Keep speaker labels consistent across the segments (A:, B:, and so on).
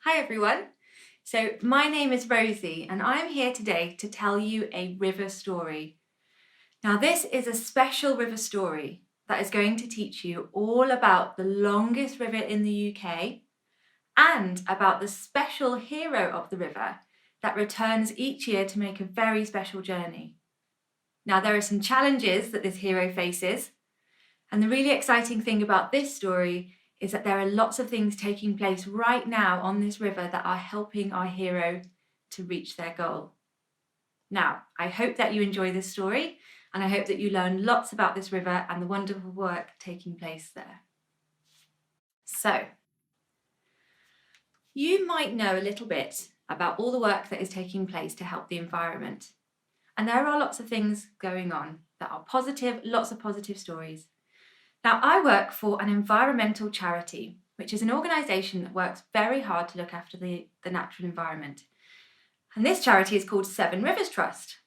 A: Hi everyone. So my name is Rosie and I'm here today to tell you a river story. Now this is a special river story that is going to teach you all about the longest river in the UK and about the special hero of the river that returns each year to make a very special journey. Now there are some challenges that this hero faces, and the really exciting thing about this story is that there are lots of things taking place right now on this river that are helping our hero to reach their goal. Now, I hope that you enjoy this story, and I hope that you learn lots about this river and the wonderful work taking place there. So, you might know a little bit about all the work that is taking place to help the environment. And there are lots of things going on that are positive, lots of positive stories. Now, I work for an environmental charity, which is an organisation that works very hard to look after the natural environment. And this charity is called Severn Rivers Trust.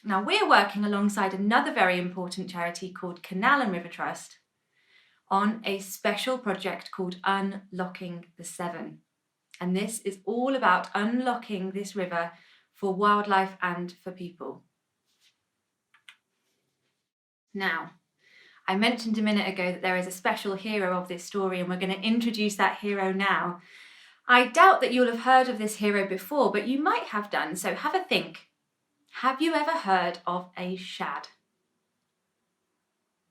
A: Now, we're working alongside another very important charity called Canal and River Trust on a special project called Unlocking the Severn. And this is all about unlocking this river for wildlife and for people. Now, I mentioned a minute ago that there is a special hero of this story, and we're going to introduce that hero now. I doubt that you'll have heard of this hero before, but you might have done, so have a think. Have you ever heard of a shad?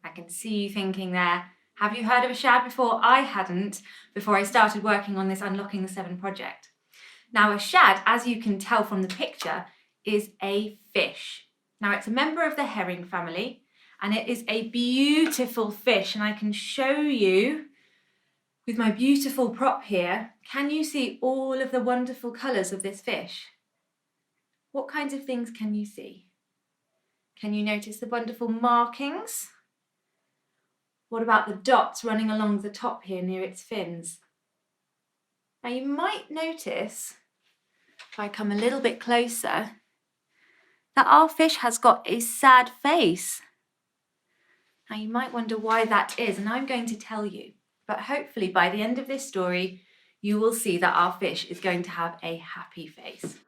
A: I can see you thinking there. Have you heard of a shad before? I hadn't before I started working on this Unlocking the Severn project. Now, a shad, as you can tell from the picture, is a fish. Now, it's a member of the herring family, and it is a beautiful fish, and I can show you with my beautiful prop here. Can you see all of the wonderful colours of this fish? What kinds of things can you see? Can you notice the wonderful markings? What about the dots running along the top here near its fins? Now you might notice, if I come a little bit closer, that our fish has got a sad face. Now you might wonder why that is, and I'm going to tell you, but hopefully by the end of this story, you will see that our fish is going to have a happy face.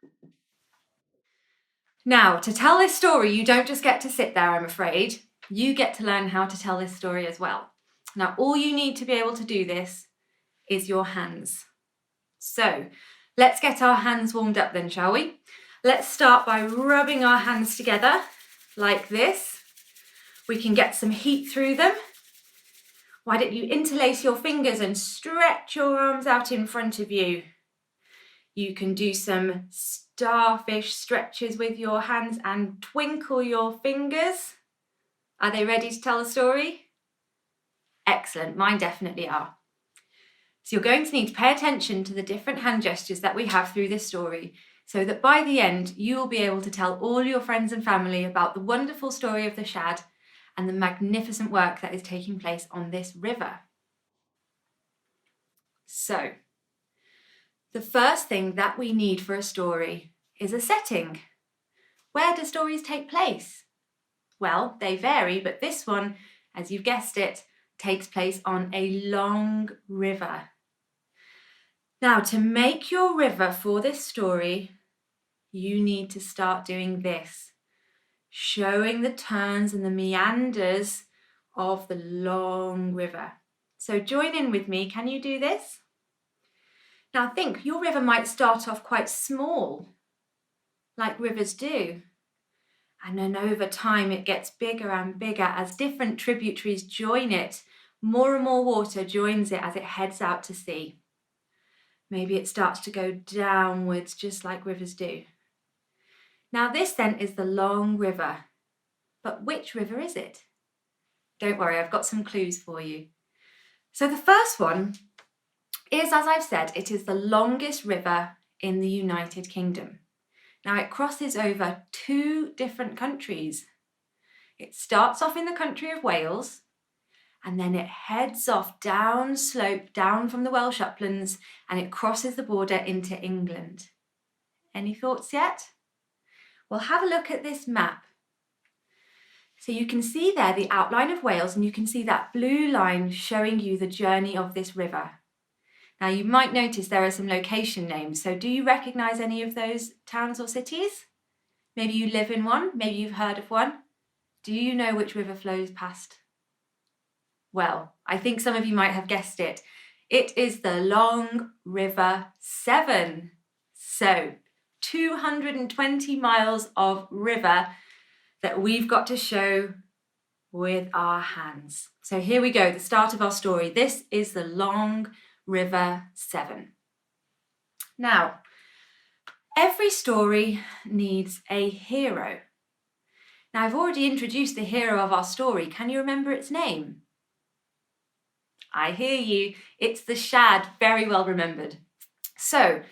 A: Now, to tell this story, you don't just get to sit there, I'm afraid. You get to learn how to tell this story as well. Now, all you need to be able to do this is your hands. So, let's get our hands warmed up then, shall we? Let's start by rubbing our hands together like this. We can get some heat through them. Why don't you interlace your fingers and stretch your arms out in front of you? You can do some starfish stretches with your hands and twinkle your fingers. Are they ready to tell a story? Excellent, mine definitely are. So you're going to need to pay attention to the different hand gestures that we have through this story, so that by the end you will be able to tell all your friends and family about the wonderful story of the shad and the magnificent work that is taking place on this river. So, the first thing that we need for a story is a setting. Where do stories take place? Well, they vary, but this one, as you've guessed it, takes place on a long river. Now, to make your river for this story, you need to start doing this, showing the turns and the meanders of the long river. So join in with me. Can you do this? Now think, your river might start off quite small, like rivers do. And then over time it gets bigger and bigger as different tributaries join it. More and more water joins it as it heads out to sea. Maybe it starts to go downwards just like rivers do. Now this then is the long river. But which river is it? Don't worry, I've got some clues for you. So the first one is, as I've said, it is the longest river in the United Kingdom. Now it crosses over 2 different countries. It starts off in the country of Wales, and then it heads off down slope, down from the Welsh uplands, and it crosses the border into England. Any thoughts yet? Well, have a look at this map. So you can see there the outline of Wales, and you can see that blue line showing you the journey of this river. Now you might notice there are some location names, so do you recognise any of those towns or cities? Maybe you live in one, maybe you've heard of one. Do you know which river flows past? Well, I think some of you might have guessed it. It is the long River Severn. So 220 miles of river that we've got to show with our hands. So here we go, the start of our story. This is the long River Severn. Now, every story needs a hero. Now, I've already introduced the hero of our story. Can you remember its name? I hear you. It's the shad, very well remembered. So,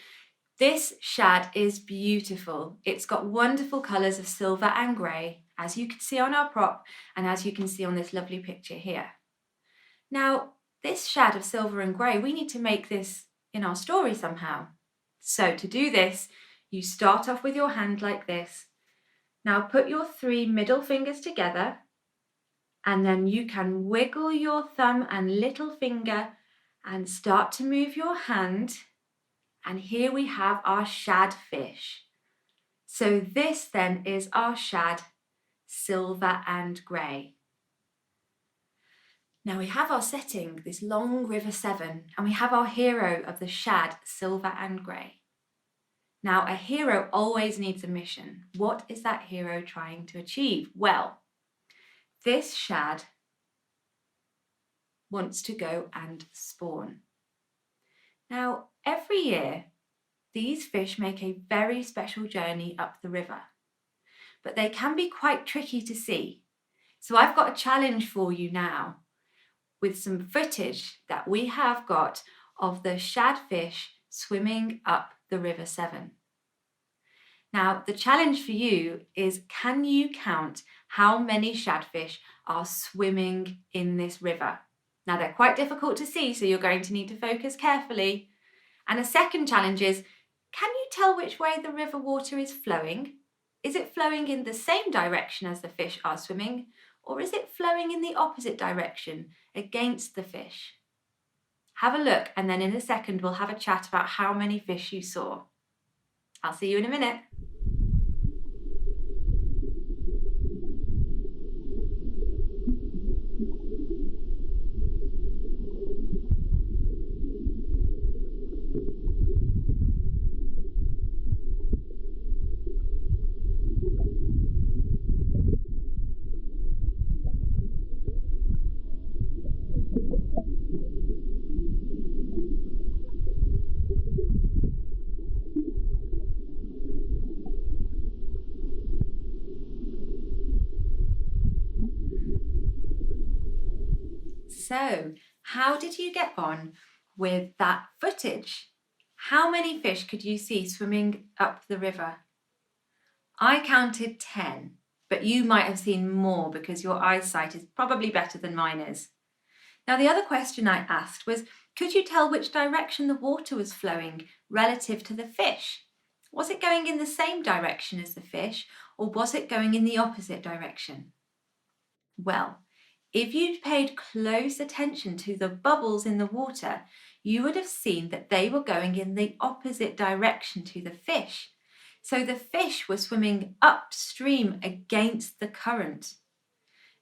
A: this shad is beautiful. It's got wonderful colours of silver and grey, as you can see on our prop and as you can see on this lovely picture here. Now, this shad of silver and grey, we need to make this in our story somehow. So to do this, you start off with your hand like this. Now put your 3 middle fingers together, and then you can wiggle your thumb and little finger and start to move your hand. And here we have our shad fish. So this then is our shad, silver and grey. Now we have our setting, this long River Severn, and we have our hero of the shad, silver and grey. Now a hero always needs a mission. What is that hero trying to achieve? Well, this shad wants to go and spawn. Now every year, these fish make a very special journey up the river, but they can be quite tricky to see. So I've got a challenge for you now with some footage that we have got of the shad fish swimming up the River Severn. Now, the challenge for you is, can you count how many shadfish are swimming in this river? Now, they're quite difficult to see, so you're going to need to focus carefully. And a second challenge is, can you tell which way the river water is flowing? Is it flowing in the same direction as the fish are swimming, or is it flowing in the opposite direction against the fish? Have a look, and then in a second we'll have a chat about how many fish you saw. I'll see you in a minute. So, how did you get on with that footage? How many fish could you see swimming up the river? I counted 10, but you might have seen more because your eyesight is probably better than mine is. Now, the other question I asked was, could you tell which direction the water was flowing relative to the fish? Was it going in the same direction as the fish, or was it going in the opposite direction? Well, if you'd paid close attention to the bubbles in the water, you would have seen that they were going in the opposite direction to the fish. So the fish were swimming upstream against the current.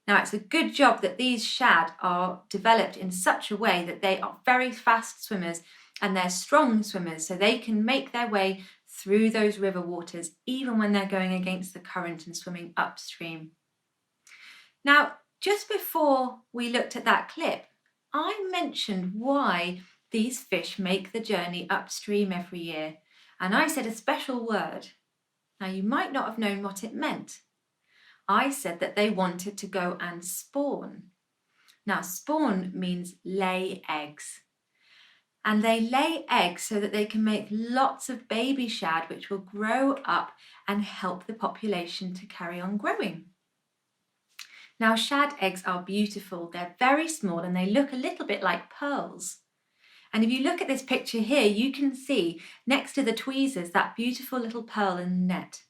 A: Now, it's a good job that these shad are developed in such a way that they are very fast swimmers and they're strong swimmers, so they can make their way through those river waters even when they're going against the current and swimming upstream. Now, just before we looked at that clip, I mentioned why these fish make the journey upstream every year, and I said a special word. Now, you might not have known what it meant. I said that they wanted to go and spawn. Now, spawn means lay eggs. And they lay eggs so that they can make lots of baby shad, which will grow up and help the population to carry on growing. Now, shad eggs are beautiful. They're very small and they look a little bit like pearls. And if you look at this picture here, you can see next to the tweezers that beautiful little pearl in the net.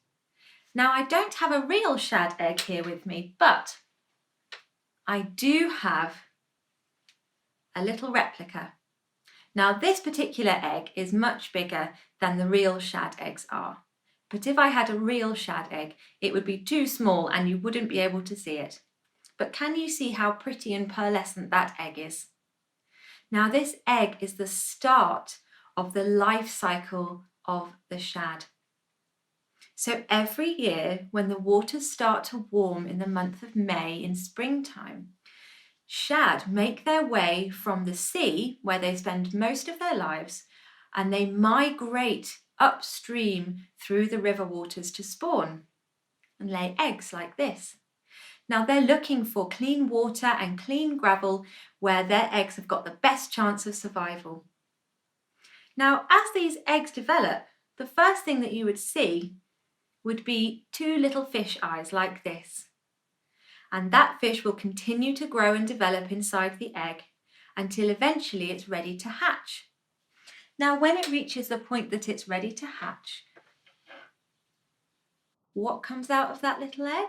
A: Now, I don't have a real shad egg here with me, but I do have a little replica. Now this particular egg is much bigger than the real shad eggs are. But if I had a real shad egg, it would be too small and you wouldn't be able to see it. But can you see how pretty and pearlescent that egg is? Now this egg is the start of the life cycle of the shad. So every year when the waters start to warm in the month of May in springtime, shad make their way from the sea, where they spend most of their lives, and they migrate upstream through the river waters to spawn and lay eggs like this. Now they're looking for clean water and clean gravel where their eggs have got the best chance of survival. Now as these eggs develop, the first thing that you would see would be two little fish eyes like this. And that fish will continue to grow and develop inside the egg until eventually it's ready to hatch. Now when it reaches the point that it's ready to hatch, what comes out of that little egg?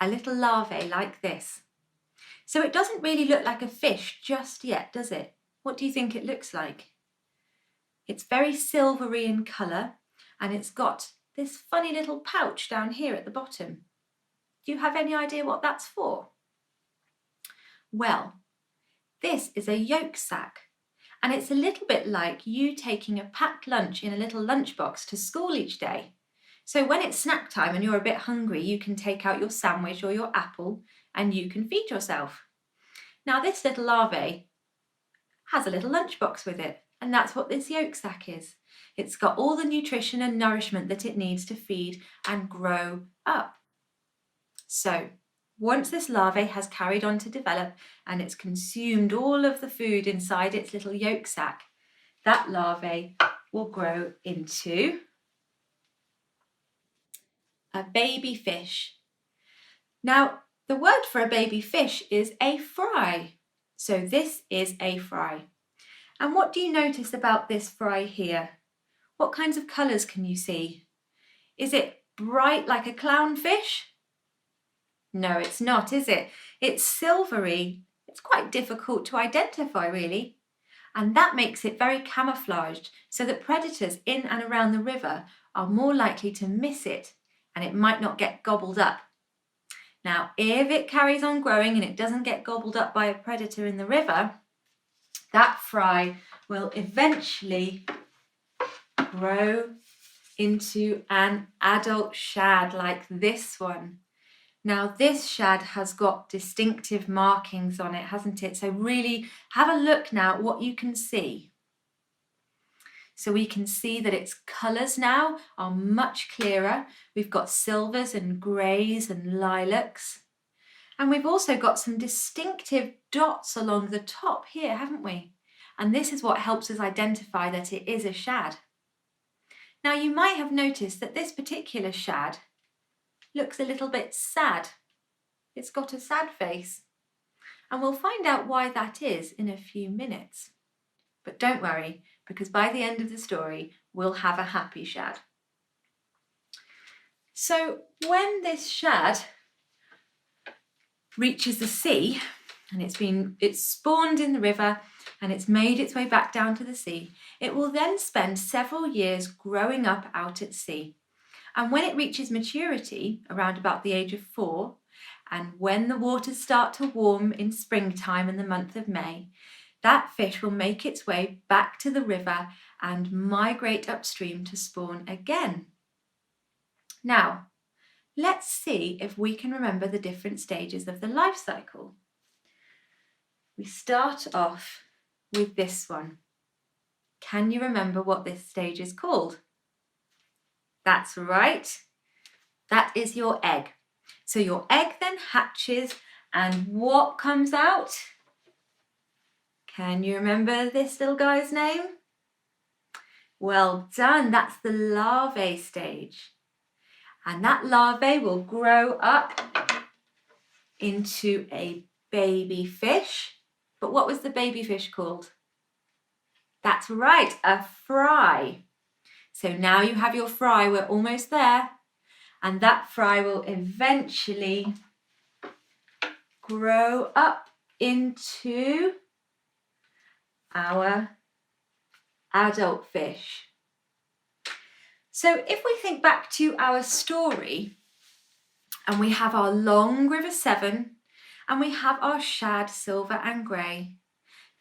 A: A little larvae like this. So it doesn't really look like a fish just yet, does it? What do you think it looks like? It's very silvery in colour and it's got this funny little pouch down here at the bottom. Do you have any idea what that's for? Well, this is a yolk sac, and it's a little bit like you taking a packed lunch in a little lunchbox to school each day. So when it's snack time and you're a bit hungry, you can take out your sandwich or your apple and you can feed yourself. Now this little larvae has a little lunchbox with it, and that's what this yolk sac is. It's got all the nutrition and nourishment that it needs to feed and grow up. So once this larvae has carried on to develop and it's consumed all of the food inside its little yolk sac, that larvae will grow into a baby fish. Now, the word for a baby fish is a fry. So this is a fry. And what do you notice about this fry here? What kinds of colours can you see? Is it bright like a clownfish? No, it's not, is it? It's silvery. It's quite difficult to identify, really. And that makes it very camouflaged so that predators in and around the river are more likely to miss it and it might not get gobbled up. Now, if it carries on growing and it doesn't get gobbled up by a predator in the river, that fry will eventually grow into an adult shad like this one. Now this shad has got distinctive markings on it, hasn't it? So really have a look now at what you can see. So we can see that its colours now are much clearer. We've got silvers and greys and lilacs. And we've also got some distinctive dots along the top here, haven't we? And this is what helps us identify that it is a shad. Now you might have noticed that this particular shad looks a little bit sad. It's got a sad face. And we'll find out why that is in a few minutes. But don't worry, because by the end of the story, we'll have a happy shad. So when this shad reaches the sea, and it's spawned in the river and it's made its way back down to the sea, it will then spend several years growing up out at sea. And when it reaches maturity, around about the age of 4, and when the waters start to warm in springtime in the month of May, that fish will make its way back to the river and migrate upstream to spawn again. Now, let's see if we can remember the different stages of the life cycle. We start off with this one. Can you remember what this stage is called? That's right. That is your egg. So your egg then hatches and what comes out? Can you remember this little guy's name? Well done, that's the larvae stage. And that larvae will grow up into a baby fish. But what was the baby fish called? That's right, a fry. So now you have your fry, we're almost there. And that fry will eventually grow up into our adult fish. So if we think back to our story, and we have our long River Severn, and we have our shad, silver and grey.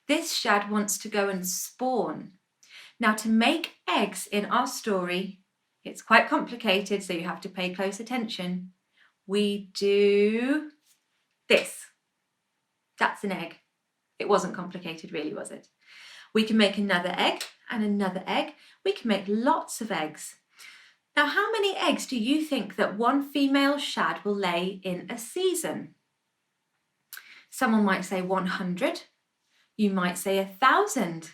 A: This shad wants to go and spawn. Now, to make eggs in our story, it's quite complicated, so you have to pay close attention. We do this. That's an egg. It wasn't complicated really, was it? We can make another egg and another egg. We can make lots of eggs. Now, how many eggs do you think that one female shad will lay in a season? Someone might say 100. You might say 1,000.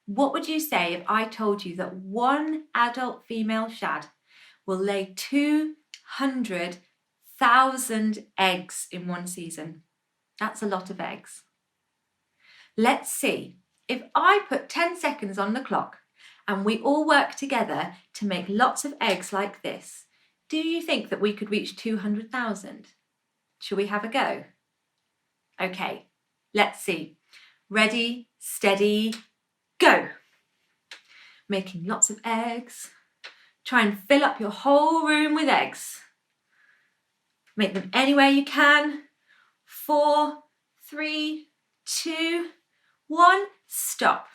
A: What would you say if I told you that one adult female shad will lay 200,000 eggs in one season? That's a lot of eggs. Let's see. If I put 10 seconds on the clock and we all work together to make lots of eggs like this, do you think that we could reach 200,000? Shall we have a go? Okay, let's see. Ready, steady, go. Making lots of eggs. Try and fill up your whole room with eggs. Make them anywhere you can. 4, 3, 2, 1, stop.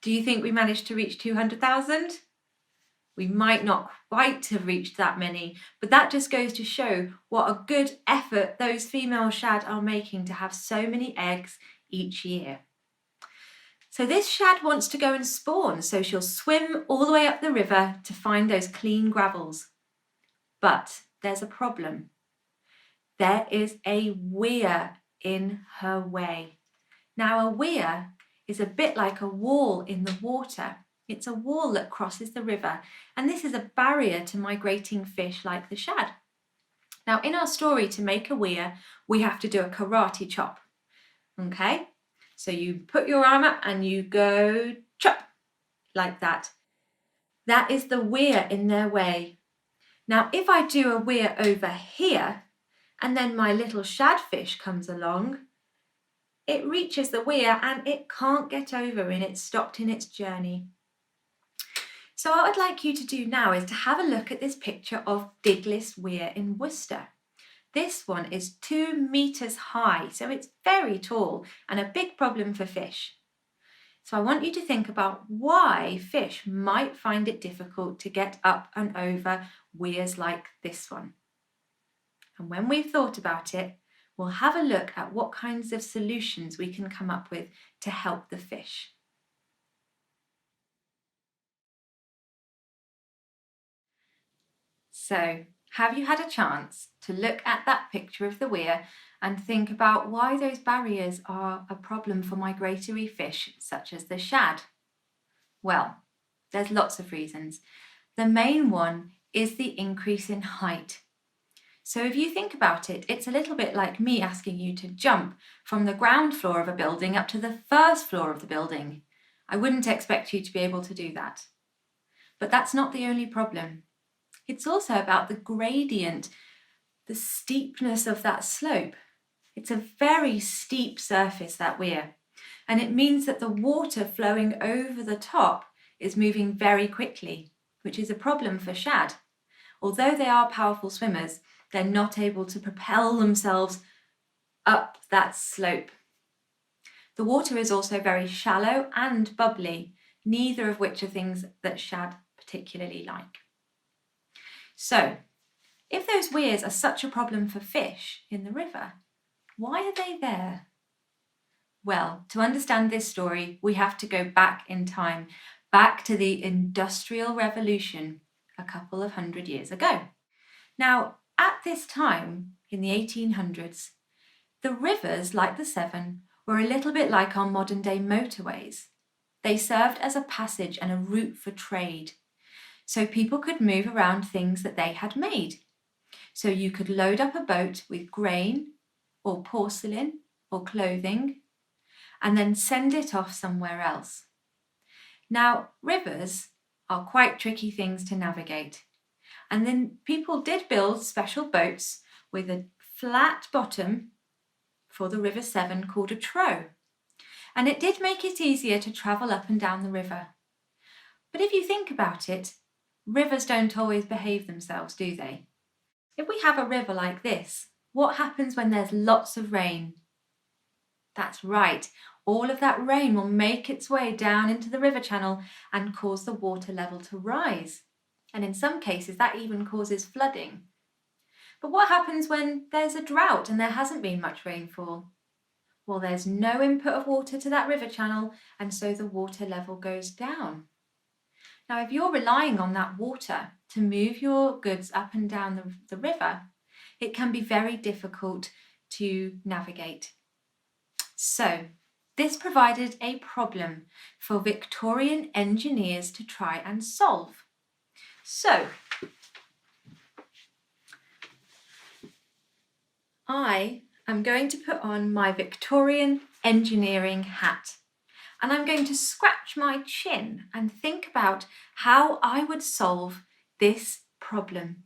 A: Do you think we managed to reach 200,000? We might not quite have reached that many, but that just goes to show what a good effort those female shad are making to have so many eggs each year. So this shad wants to go and spawn, so she'll swim all the way up the river to find those clean gravels. But there's a problem. There is a weir in her way. Now, a weir is a bit like a wall in the water. It's a wall that crosses the river, and this is a barrier to migrating fish like the shad. Now, in our story, to make a weir, we have to do a karate chop. Okay? So you put your arm up and you go chop, like that. That is the weir in their way. Now, if I do a weir over here, and then my little shadfish comes along, it reaches the weir and it can't get over and it's stopped in its journey. So what I'd like you to do now is to have a look at this picture of Digless Weir in Worcester. This one is 2 meters high, so it's very tall and a big problem for fish. So I want you to think about why fish might find it difficult to get up and over weirs like this one. And when we've thought about it, we'll have a look at what kinds of solutions we can come up with to help the fish. So, have you had a chance to look at that picture of the weir and think about why those barriers are a problem for migratory fish such as the shad? Well, there's lots of reasons. The main one is the increase in height. So if you think about it, it's a little bit like me asking you to jump from the ground floor of a building up to the first floor of the building. I wouldn't expect you to be able to do that. But that's not the only problem. It's also about the gradient, the steepness of that slope. It's a very steep surface, that weir, and it means that the water flowing over the top is moving very quickly, which is a problem for shad. Although they are powerful swimmers, they're not able to propel themselves up that slope. The water is also very shallow and bubbly, neither of which are things that shad particularly like. So, if those weirs are such a problem for fish in the river, why are they there? Well, to understand this story, we have to go back in time, back to the Industrial Revolution a couple of 100 years ago. Now, at this time, in the 1800s, the rivers, like the Severn, were a little bit like our modern-day motorways. They served as a passage and a route for trade, so people could move around things that they had made. So you could load up a boat with grain or porcelain or clothing and then send it off somewhere else. Now, rivers are quite tricky things to navigate. And then people did build special boats with a flat bottom for the River Severn called a trough. and it did make it easier to travel up and down the river. But if you think about it, rivers don't always behave themselves, do they? If we have a river like this, what happens when there's lots of rain? That's right, all of that rain will make its way down into the river channel and cause the water level to rise. And in some cases, that even causes flooding. But what happens when there's a drought and there hasn't been much rainfall? Well, there's no input of water to that river channel, and so the water level goes down. Now, if you're relying on that water to move your goods up and down the river, it can be very difficult to navigate. So, this provided a problem for Victorian engineers to try and solve. So, I'm going to put on my Victorian engineering hat, and I'm going to scratch my chin and think about how I would solve this problem.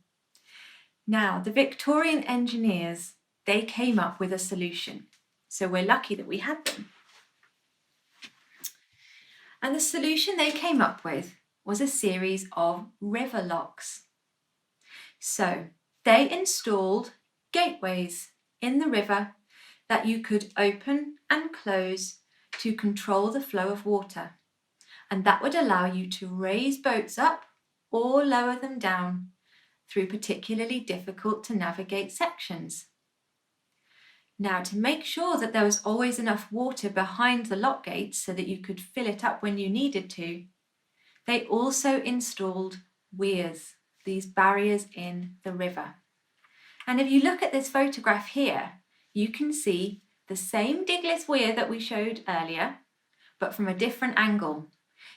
A: Now, the Victorian engineers, they came up with a solution, so we're lucky that we had them. And the solution they came up with was a series of river locks. So they installed gateways in the river that you could open and close to control the flow of water, and that would allow you to raise boats up or lower them down through particularly difficult to navigate sections. Now, to make sure that there was always enough water behind the lock gates so that you could fill it up when you needed to, they also installed weirs, these barriers in the river. And if you look at this photograph here, you can see the same Digless weir that we showed earlier, but from a different angle.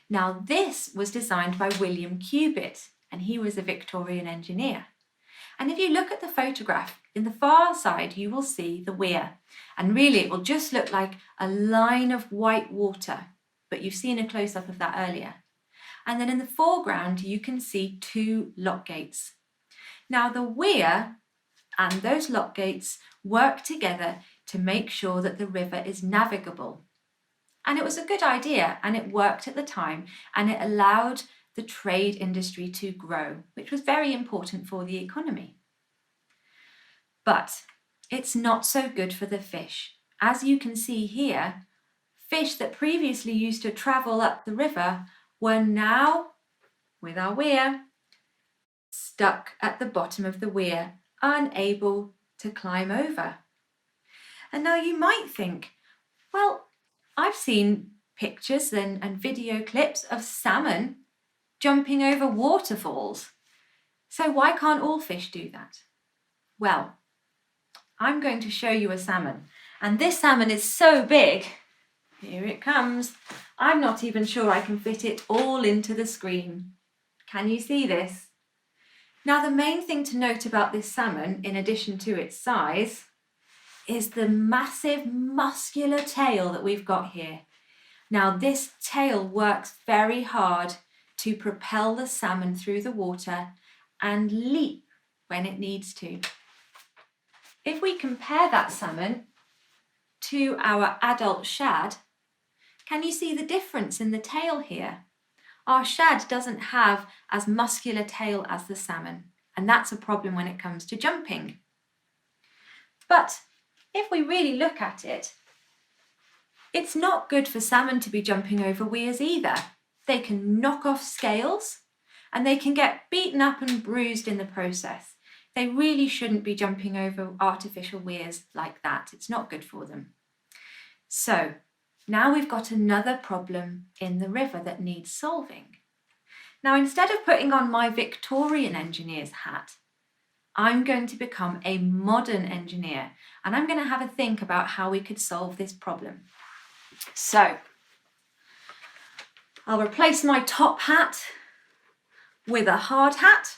A: Now, this was designed by William Cubitt, and he was a Victorian engineer. And if you look at the photograph, in the far side, you will see the weir. And really, it will just look like a line of white water, but you've seen a close-up of that earlier. And then in the foreground, you can see two lock gates. Now, the weir and those lock gates work together to make sure that the river is navigable. And it was a good idea, and it worked at the time, and it allowed the trade industry to grow, which was very important for the economy. But it's not so good for the fish. As you can see here, fish that previously used to travel up the river were now, with our weir, stuck at the bottom of the weir, unable to climb over. And now you might think, well, I've seen pictures and video clips of salmon jumping over waterfalls. So why can't all fish do that? Well, I'm going to show you a salmon. And this salmon is so big. Here it comes. I'm not even sure I can fit it all into the screen. Can you see this? Now, the main thing to note about this salmon, in addition to its size, is the massive muscular tail that we've got here. Now, this tail works very hard to propel the salmon through the water and leap when it needs to. If we compare that salmon to our adult shad, can you see the difference in the tail here? Our shad doesn't have as muscular tail as the salmon, and that's a problem when it comes to jumping. But if we really look at it, it's not good for salmon to be jumping over weirs either. They can knock off scales and they can get beaten up and bruised in the process. They really shouldn't be jumping over artificial weirs like that. It's not good for them. So now we've got another problem in the river that needs solving. Now, instead of putting on my Victorian engineer's hat, I'm going to become a modern engineer, and I'm going to have a think about how we could solve this problem. So I'll replace my top hat with a hard hat,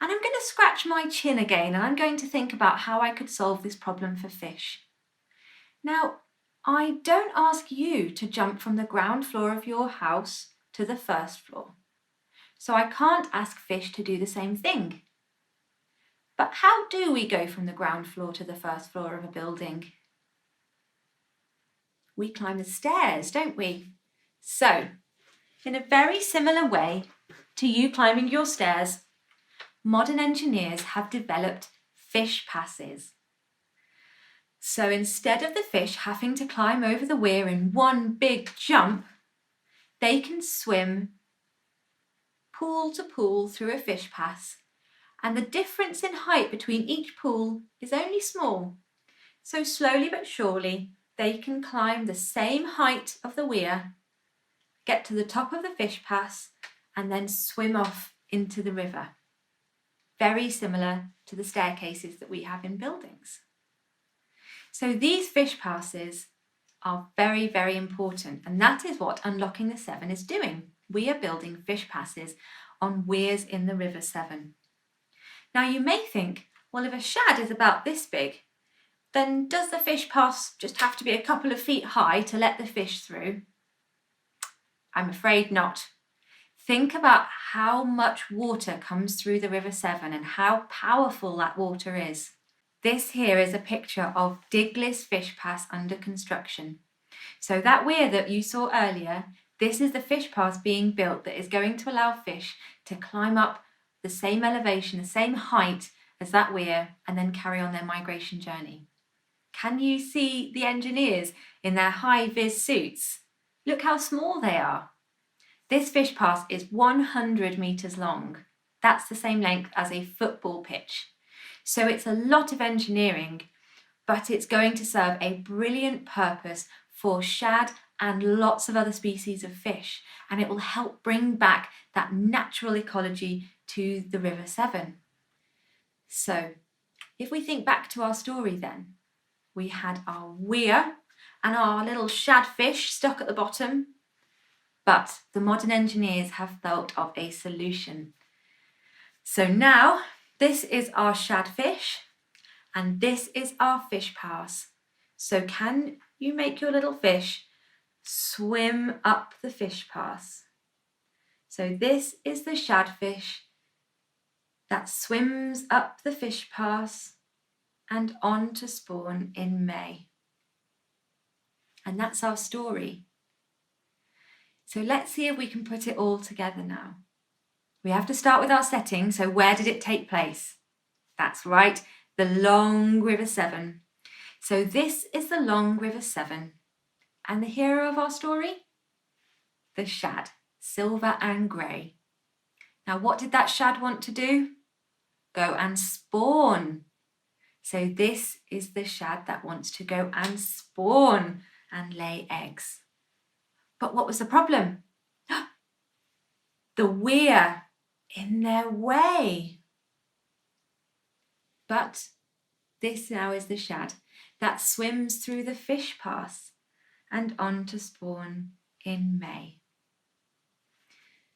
A: and I'm going to scratch my chin again, and I'm going to think about how I could solve this problem for fish. Now, I don't ask you to jump from the ground floor of your house to the first floor, so I can't ask fish to do the same thing. But how do we go from the ground floor to the first floor of a building? we climb the stairs, don't we? So, in a very similar way to you climbing your stairs, modern engineers have developed fish passes. So instead of the fish having to climb over the weir in one big jump, they can swim pool to pool through a fish pass, and the difference in height between each pool is only small. So slowly but surely, they can climb the same height of the weir, get to the top of the fish pass, and then swim off into the river. Very similar to the staircases that we have in buildings. So these fish passes are very, very important, and that is what Unlocking the Severn is doing. We are building fish passes on weirs in the River Severn. Now you may think, well, if a shad is about this big, then does the fish pass just have to be a couple of feet high to let the fish through? I'm afraid not. Think about how much water comes through the River Severn and how powerful that water is. This here is a picture of Digless fish pass under construction. So that weir that you saw earlier, this is the fish pass being built that is going to allow fish to climb up the same elevation, the same height as that weir, and then carry on their migration journey. Can you see the engineers in their high-vis suits? Look how small they are. This fish pass is 100 metres long. That's the same length as a football pitch. So it's a lot of engineering, but it's going to serve a brilliant purpose for shad and lots of other species of fish, and it will help bring back that natural ecology to the River Severn. So if we think back to our story then, we had our weir and our little shad fish stuck at the bottom, but the modern engineers have thought of a solution. So now this is our shad fish and this is our fish pass. So can you make your little fish swim up the fish pass? So this is the shad fish that swims up the fish pass and on to spawn in May. And that's our story. So let's see if we can put it all together now. We have to start with our setting, so where did it take place? That's right, the long River Severn. So this is the long River Severn. And the hero of our story? The shad, silver and grey. Now what did that shad want to do? Go and spawn. So this is the shad that wants to go and spawn and lay eggs. But what was the problem? The weir in their way. But this now is the shad that swims through the fish pass and on to spawn in May.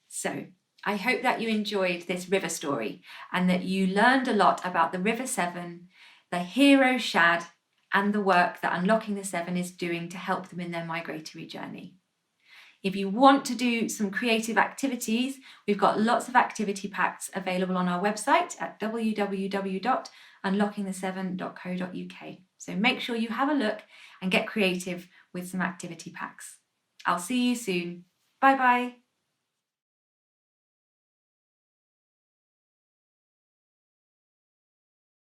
A: So I hope that you enjoyed this river story and that you learned a lot about the River Severn, the hero shad, and the work that Unlocking the Severn is doing to help them in their migratory journey. If you want to do some creative activities, we've got lots of activity packs available on our website at www.unlockingthesevern.co.uk. So make sure you have a look and get creative with some activity packs. I'll see you soon. Bye bye.